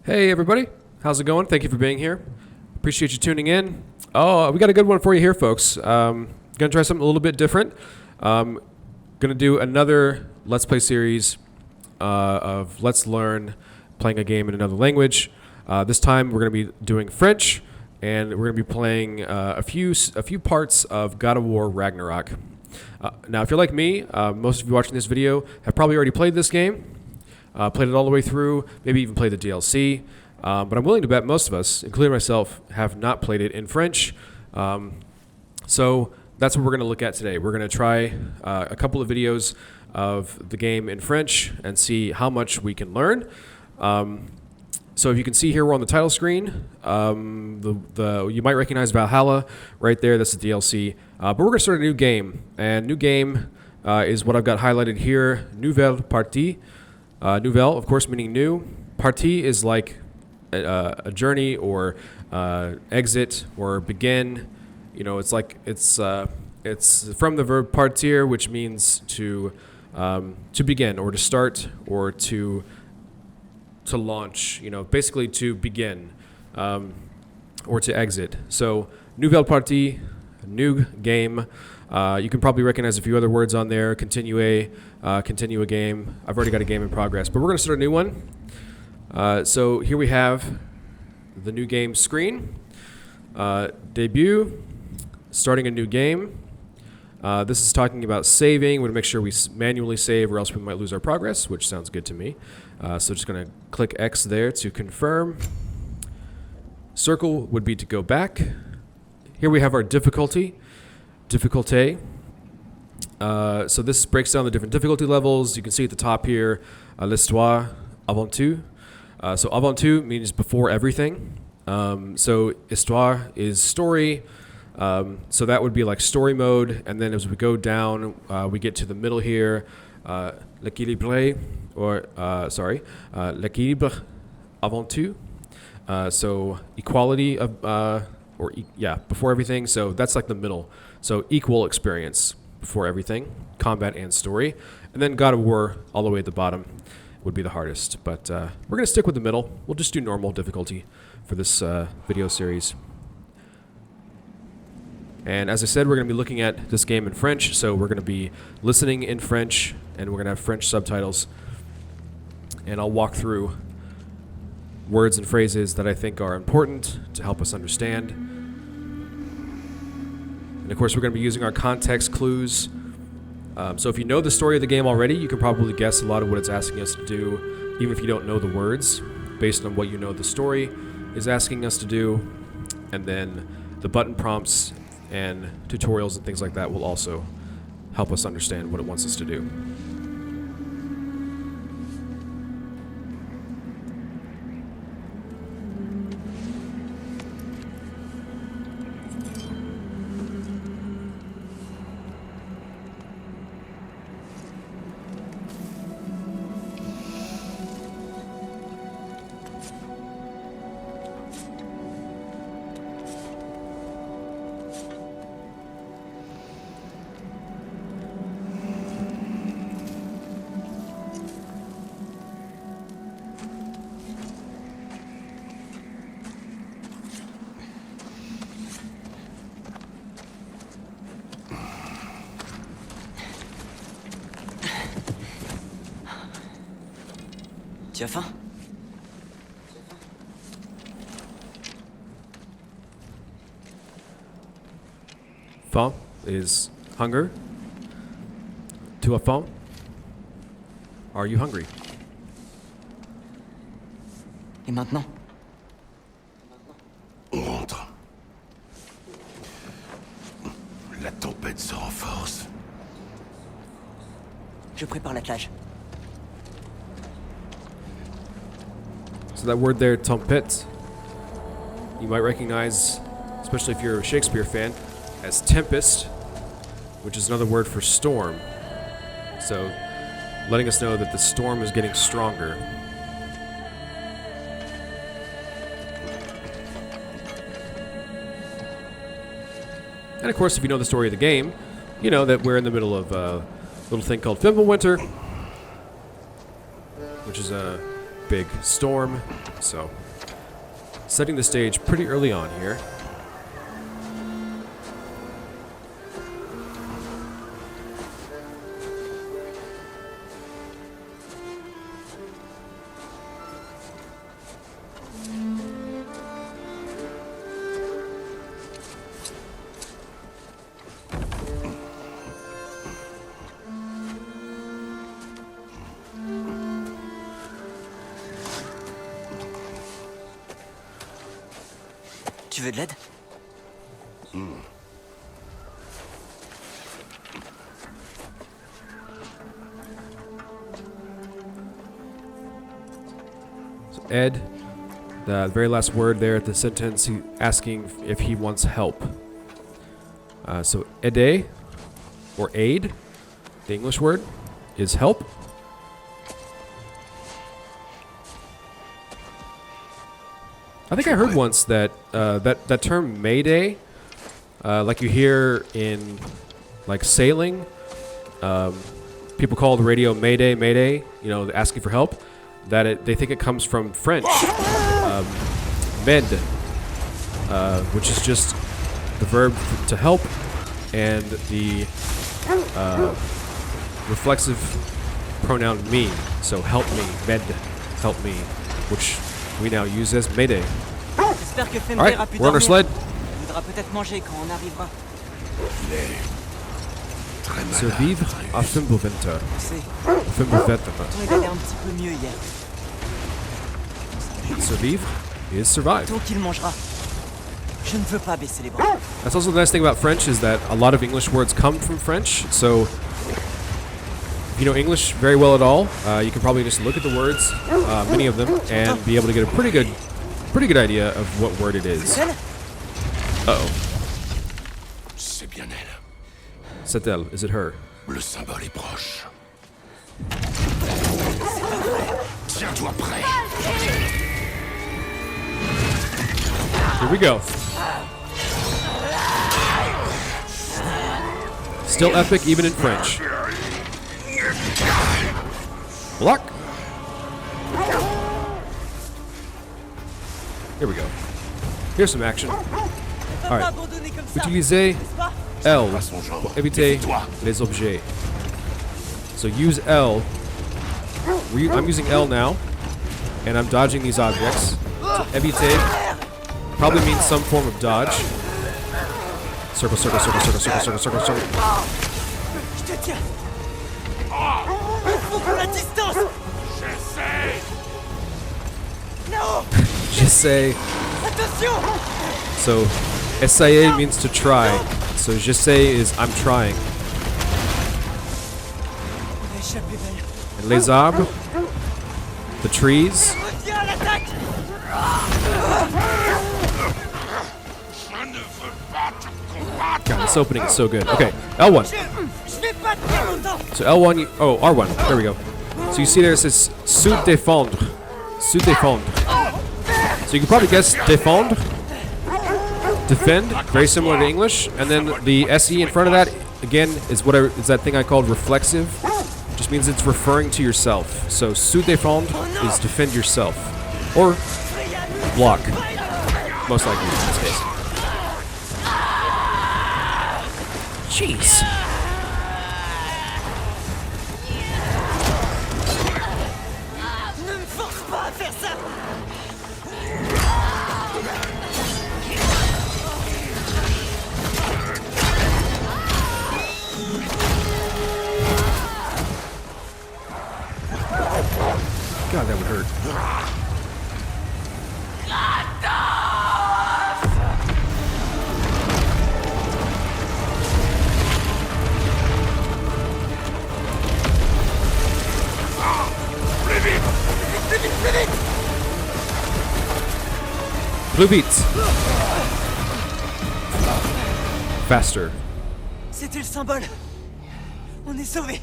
Hey everybody, how's it going? Thank you for being here. Appreciate you tuning in. Oh, we got a good one for you here, folks. Gonna try something a little bit different. Gonna do another Let's Play series of Let's Learn playing a game in another language. This time we're gonna be doing French, and we're gonna be playing a few parts of God of War Ragnarok. Now, if you're like me, most of you watching this video have probably already played this game. Played it all the way through, maybe even played the DLC. But I'm willing to bet most of us, including myself, have not played it in French. So that's what we're going to look at today. We're going to try a couple of videos of the game in French and see how much we can learn. So if you can see here, we're on the title screen. You might recognize Valhalla right there. That's the DLC. But we're going to start a new game. And new game is what I've got highlighted here, Nouvelle Partie. Nouvelle, of course, meaning new. Partie is like a journey or exit or begin. You know, it's like it's from the verb partir, which means to begin or to start or to launch. You know, basically to begin or to exit. So Nouvelle Partie, new game. You can probably recognize a few other words on there. Continue a game. I've already got a game in progress, but we're going to start a new one. So here we have the new game screen. Debut, starting a new game. This is talking about saving. We're going to make sure we manually save or else we might lose our progress, which sounds good to me. So just going to click X there to confirm. Circle would be to go back. Here we have our difficulty. Difficulté. So this breaks down the different difficulty levels. You can see at the top here, l'histoire, avant tout. So avant tout means before everything. So histoire is story. So that would be like story mode. And then as we go down, we get to the middle here, l'équilibre, or l'équilibre avant tout. So equality of, before everything. So that's like the middle. So equal experience before everything, combat and story. And then God of War all the way at the bottom would be the hardest. But we're going to stick with the middle. We'll just do normal difficulty for this video series. And as I said, we're going to be looking at this game in French. So we're going to be listening in French, and we're going to have French subtitles. And I'll walk through words and phrases that I think are important to help us understand. And of course, we're going to be using our context clues. So if you know the story of the game already, you can probably guess a lot of what it's asking us to do, even if you don't know the words, based on what you know the story is asking us to do. And then the button prompts and tutorials and things like that will also help us understand what it wants us to do. Tu as faim? Faim is hunger. Tu as faim? Are you hungry? Et maintenant? On rentre. La tempête se renforce. Je prépare l'attelage. So that word there, tempête, you might recognize, especially if you're a Shakespeare fan, as tempest, which is another word for storm. So letting us know that the storm is getting stronger. And of course, if you know the story of the game, you know that we're in the middle of a little thing called Fimbulwinter, which is a big storm. So, setting the stage pretty early on here. Tu veux de l'aide? So Ed, the very last word there at the sentence, asking if he wants help. So aider, or aid, the English word, is help. I think I heard once that that term Mayday, like you hear in like sailing, people call the radio Mayday, Mayday, you know, asking for help. That they think it comes from French, med, which is just the verb to help, and the reflexive pronoun me. So help me, med, help me, which we now use as Mayday. J'espère que Fender Alright, a pu we're on our dormir. sled. Il voudra peut-être manger quand on arrivera. Il est très malade. Survivre à Fimbulventer. Tu sais, Fimbulventer. pourtant il allait un petit peu mieux hier. Survivre is survive. Tant qu'il mangera. Je ne veux pas baisser les bras. That's also the nice thing about French is that a lot of English words come from French. So if you know English very well at all, you can probably just look at the words, many of them, and be able to get a pretty good idea of what word it is. C'est elle? Uh-oh. C'est bien elle. C'est elle. Is it her? Le symbole est proche. Tiens-toi prêt. Here we go. Still epic even in French. Block. Here we go. Here's some action. On va pas abandonner comme ça. Utilisez N'est-ce pas? L Pas son genre. pour éviter Méfie-toi. les objets. So use L. I'm using L now, and I'm dodging these objects. So éviter probably means some form of dodge. Circle, circle, circle, circle, circle, circle, circle, circle. Je te tiens. Il faut pour la distance. J'essaie. Non. J'essaie. Attention. So, essayer means to try. So, j'essaie is I'm trying. On a échappé belle. And les arbres, the trees. Reviens à l'attaque. Je ne veux pas te combattre. God, this opening is so good. Okay, L1. Je vais pas tenir longtemps. So L1, oh, R1, there we go. So you see there it says se défendre. Se défendre. So you can probably guess défendre. Defend, very similar to English. And then the SE in front of that, again, is that thing I called reflexive. Just means it's referring to yourself. So se défendre is defend yourself. Or block, most likely in this case. Jeez. Ne me force pas à faire ça. God, that would hurt. Blue beats. Faster. C'était le symbole. On est sauvés.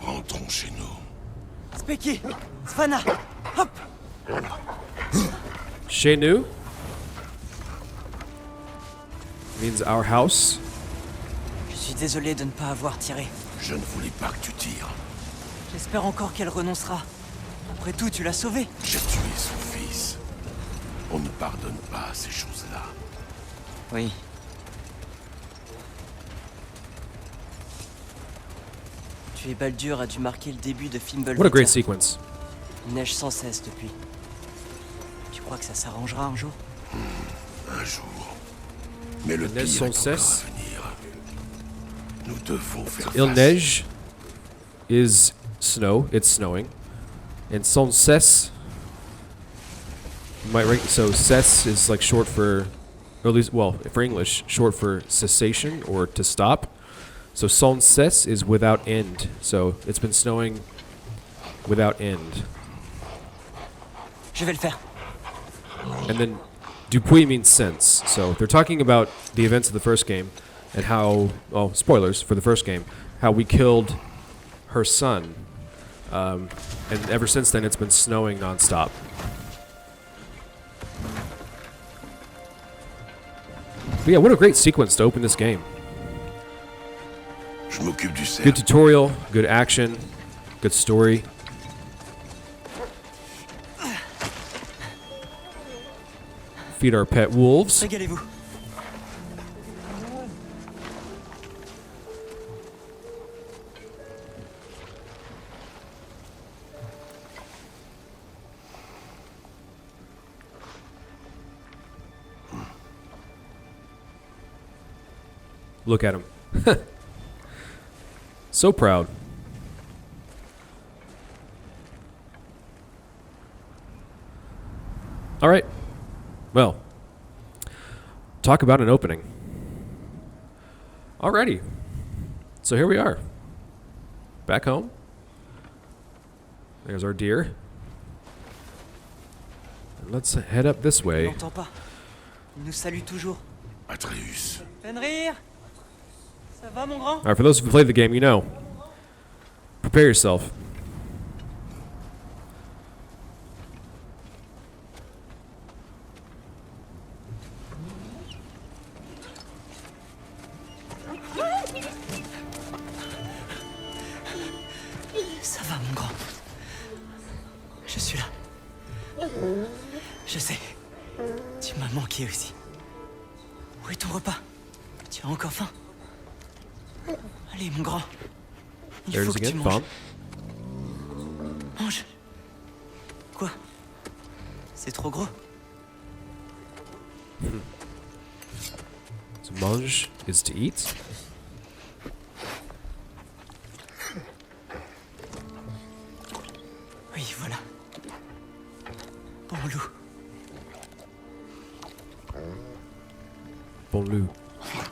Rentrons chez nous. Specky, Svana, hop. Chez nous means our house. Je suis désolé de ne pas avoir tiré. Je ne voulais pas que tu tires. J'espère encore qu'elle renoncera. Après tout, tu l'as sauvé. J'ai tué son fils. On ne pardonne pas ces choses-là. Oui. Tuer Baldur a dû marquer le début de Fimbulvetter. What a great sequence. Il neige sans cesse depuis. Tu crois que ça s'arrangera un jour? Un jour. Mais le Il neige pire sans est encore cesse. à venir. Nous devons faire Il face. neige is snow. It's snowing. And sans cesse. You might rank, so cesse is like short for, or at least, well, for English, short for cessation or to stop. So sans cesse is without end. So it's been snowing without end. Je vais le faire. And then depuis means since. So they're talking about the events of the first game and how, well, spoilers for the first game, how we killed her son. And ever since then, it's been snowing nonstop. But yeah, what a great sequence to open this game. Je m'occupe du cerf. Good tutorial, good action, good story. Feed our pet wolves. Régalez-vous. Look at him. So proud. All right. Well, talk about an opening. Alrighty. So here we are. Back home. There's our deer. And let's head up this Je way. n'entends pas. Il nous salue toujours. Atreus. Fenrir, ça va mon grand? All right, for those who've played the game, you know. Prepare yourself. Ça va mon grand. Je suis là. Je sais. Tu m'as manqué aussi. Où est ton repas? Tu as encore faim? Allez mon grand. Il There's faut que tu again, manges. Bomb. Mange. Quoi? C'est trop gros? So mange is to eat. Oui, voilà. Bon loup. Bon loup.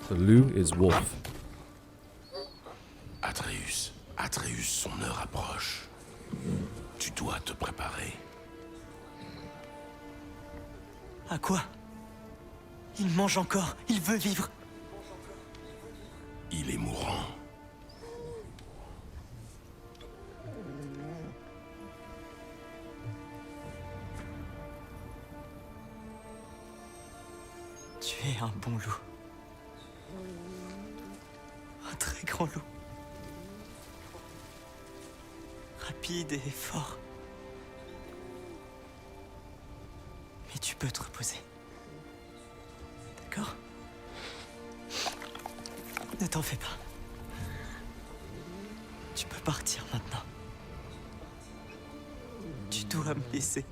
The loup is wolf. Atreus. Atreus, son heure approche. Tu dois te préparer. À quoi? Il mange encore. Il veut vivre. Il est mourant. Tu es un bon loup. Un très grand loup. Rapide et fort. Mais tu peux te reposer. D'accord? Ne t'en fais pas. Tu peux partir maintenant. Tu dois me laisser.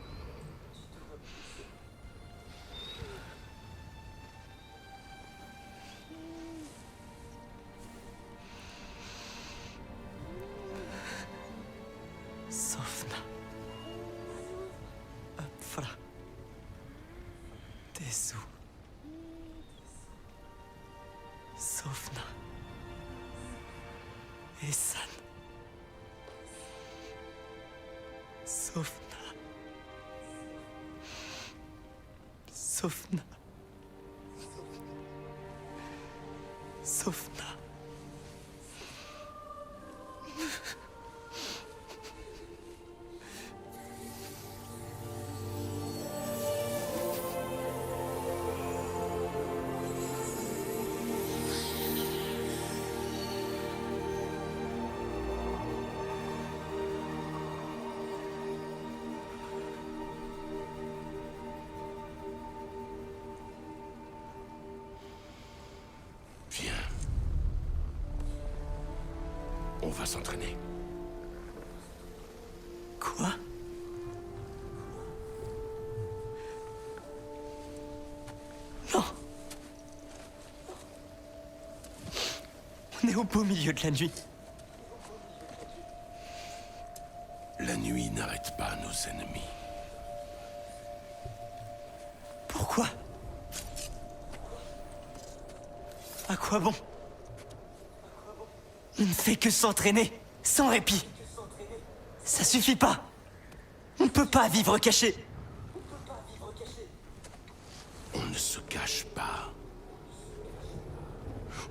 Sofna. Upfra. Tesu. Sofna. Esan. Sofna. Sofna. Sofna. va s'entraîner. Quoi? Non. On est au beau milieu de la nuit. La nuit n'arrête pas nos ennemis. Pourquoi? À quoi bon? On ne fait que s'entraîner, sans répit. Ça suffit pas. On ne peut pas vivre caché. On ne se cache pas.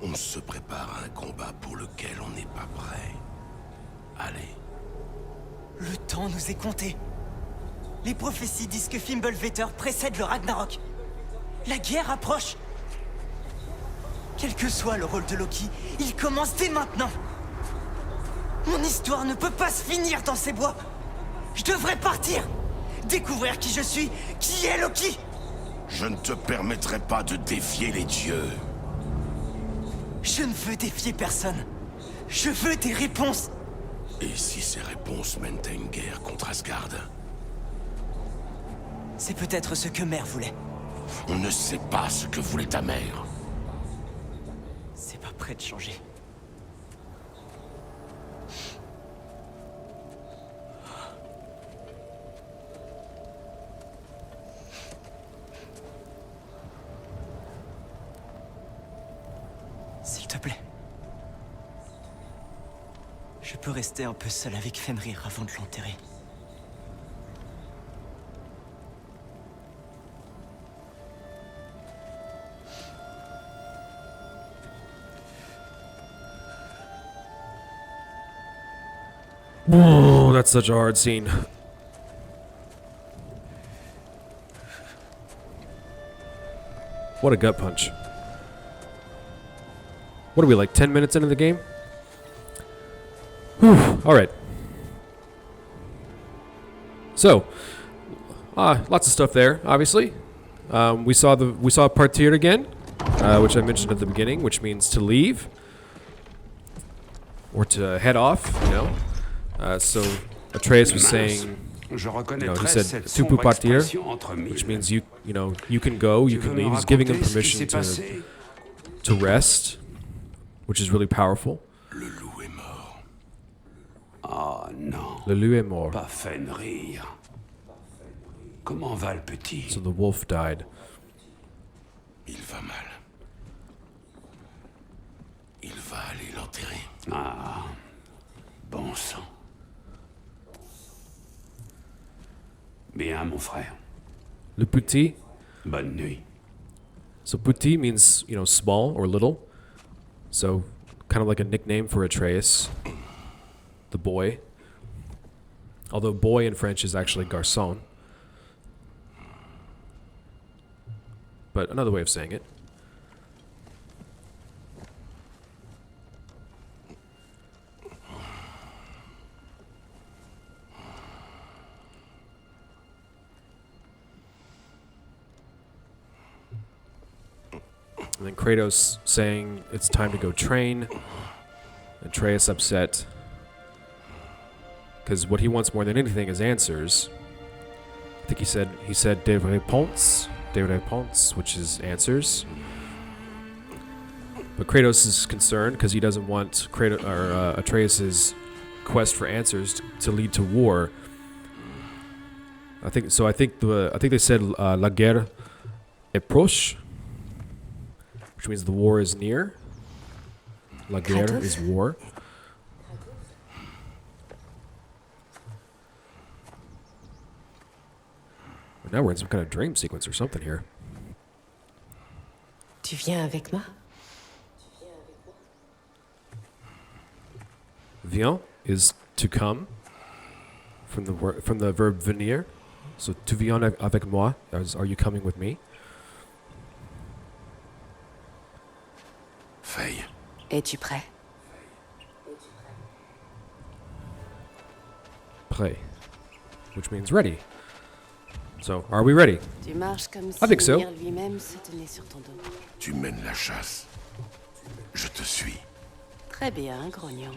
On se prépare à un combat pour lequel on n'est pas prêt. Allez. Le temps nous est compté. Les prophéties disent que Fimbulvetter précède le Ragnarök. La guerre approche. Quel que soit le rôle de Loki, il commence dès maintenant. Mon histoire ne peut pas se finir dans ces bois. Je devrais partir. Découvrir qui je suis, qui est Loki. Je ne te permettrai pas de défier les dieux. Je ne veux défier personne. Je veux des réponses. Et si ces réponses mènent à une guerre contre Asgard? C'est peut-être ce que Mère voulait. On ne sait pas ce que voulait ta mère. C'est pas prêt de changer. S'il te plaît. Je peux rester un peu seul avec Fenrir avant de l'enterrer. Whoa, that's such a hard scene. What a gut punch. What are we, like 10 minutes into the game? Whew, all right. So, lots of stuff there, obviously. We saw Partir again, which I mentioned at the beginning, which means to leave or to head off, you know. So Atreus was saying, he said "tu peux partir," which means you can go, you can leave. He's giving him permission to rest, which is really powerful. Le loup est mort. Ah non, Le loup est mort. pas Fenrir. Comment va le petit? So the wolf died. Il va mal. Il va aller l'enterrer. Ah, bon sang. Bien, mon frère. Le petit. Bonne nuit. So petit means, small or little. So kind of like a nickname for Atreus, the boy. Although boy in French is actually garçon. But another way of saying it. And then Kratos saying it's time to go train. Atreus upset. Because what he wants more than anything is answers. I think he said des réponses, which is answers. But Kratos is concerned because he doesn't want Atreus's quest for answers to lead to war. I think they said la guerre est proche, which means the war is near. La guerre is war. But now we're in some kind of dream sequence or something here. Tu viens avec moi? Viens is to come, from the verb venir. So tu viens avec moi, are you coming with me? Faye. Es-tu prêt? Prêt, which means ready. So, are we ready? Tu marches comme si I think so. Ymir lui-même se tenait sur ton dos. Tu mènes la chasse. Je te suis. Très bien, grognon.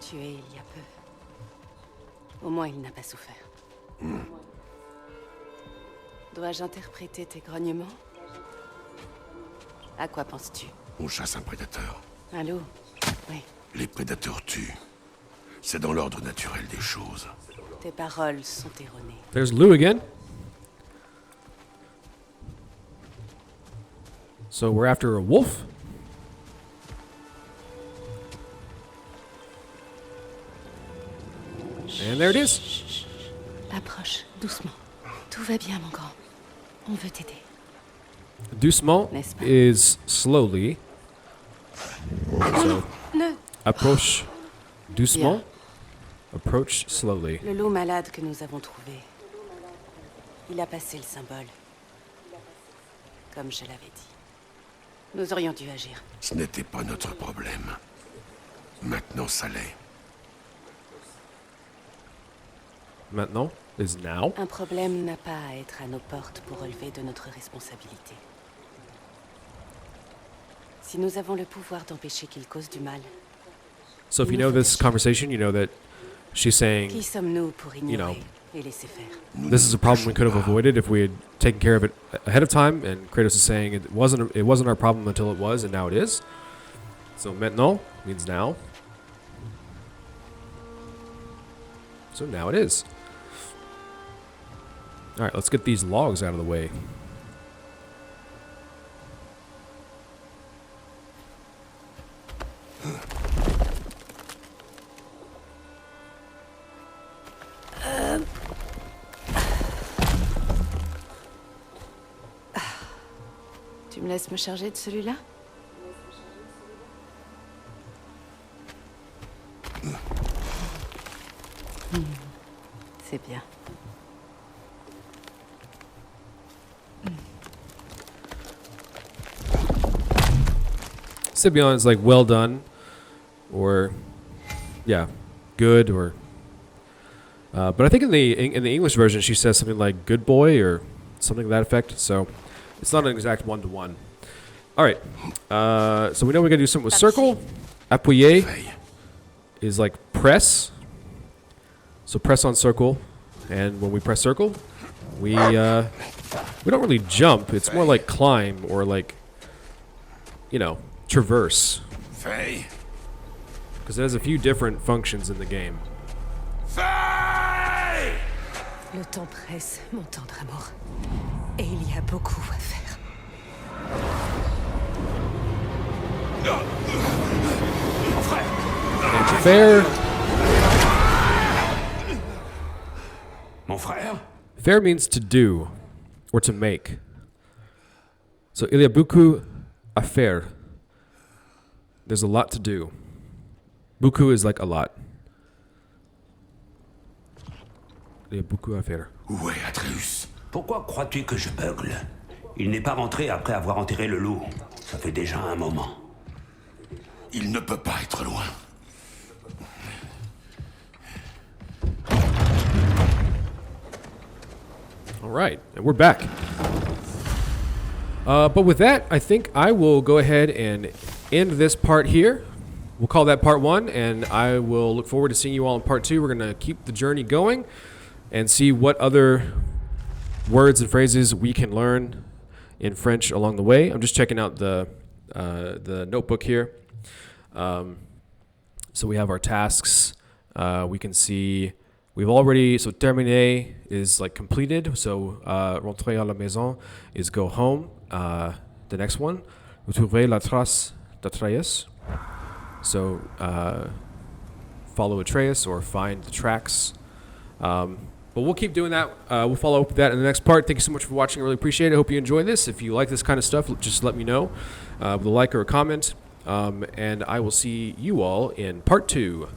tué il y a peu. Au moins, il n'a pas souffert. Dois-je interpréter tes grognements? À quoi penses-tu? On chasse un prédateur. Un loup? Oui. Les prédateurs tuent. C'est dans l'ordre naturel des choses. Tes paroles sont erronées. There's Lou again. So we're after a wolf. And there it is. Approche, doucement. Tout va bien, mon grand. On veut t'aider. Doucement N'est-ce pas? is slowly. So Ne... approche doucement. Bien. Approach slowly. Le loup malade que nous avons trouvé. Il a passé le symbole. Comme je l'avais dit. Nous aurions dû agir. Ce n'était pas notre problème. Maintenant, ça l'est. Maintenant is now. Un problème n'a pas à être à nos portes pour relever de notre responsabilité. Si nous avons le pouvoir d'empêcher qu'il cause du mal, So if you know this conversation, you know that she's saying qui sommes-nous pour ignorer know, et laisser faire? this is a problem we could have avoided if we had taken care of it ahead of time. And Kratos is saying it wasn't our problem until it was, and now it is. So maintenant means now. So now it is. All right, let's get these logs out of the way. Tu me laisses me charger de celui-là? C'est bien. Sibion is like well done, or yeah, good, or. But I think in the English version she says something like "good boy" or something to that effect. So it's not an exact one-to-one. All right. So we know we gotta do something with circle. Appuyer Veille. is like press. So press on circle, and when we press circle, we don't really jump. It's more like climb or like, traverse, Veille. because it has a few different functions in the game. Veille. Le temps presse, mon tendre amour. Et il y a beaucoup à faire. And fair Mon frère? Fair means to do or to make. So il y a beaucoup à faire. There's a lot to do. Beaucoup is like a lot. Il y a beaucoup à faire. Où est Atreus? Pourquoi crois-tu que je bugle? Il n'est pas rentré après avoir enterré le loup. Ça fait déjà un moment. Il ne peut pas être loin. All right, and we're back. But with that, I think I will go ahead and end this part here. We'll call that part 1, and I will look forward to seeing you all in part 2. We're going to keep the journey going and see what other words and phrases we can learn in French along the way. I'm just checking out the notebook here. So we have our tasks. We can see we've already, so terminé is like completed. So rentrer à la maison is go home. The next one, retrouver la trace d'Atreus. So follow Atreus or find the tracks. But we'll keep doing that. We'll follow up with that in the next part. Thank you so much for watching. I really appreciate it. Hope you enjoy this. If you like this kind of stuff, just let me know with a like or a comment. And I will see you all in part 2.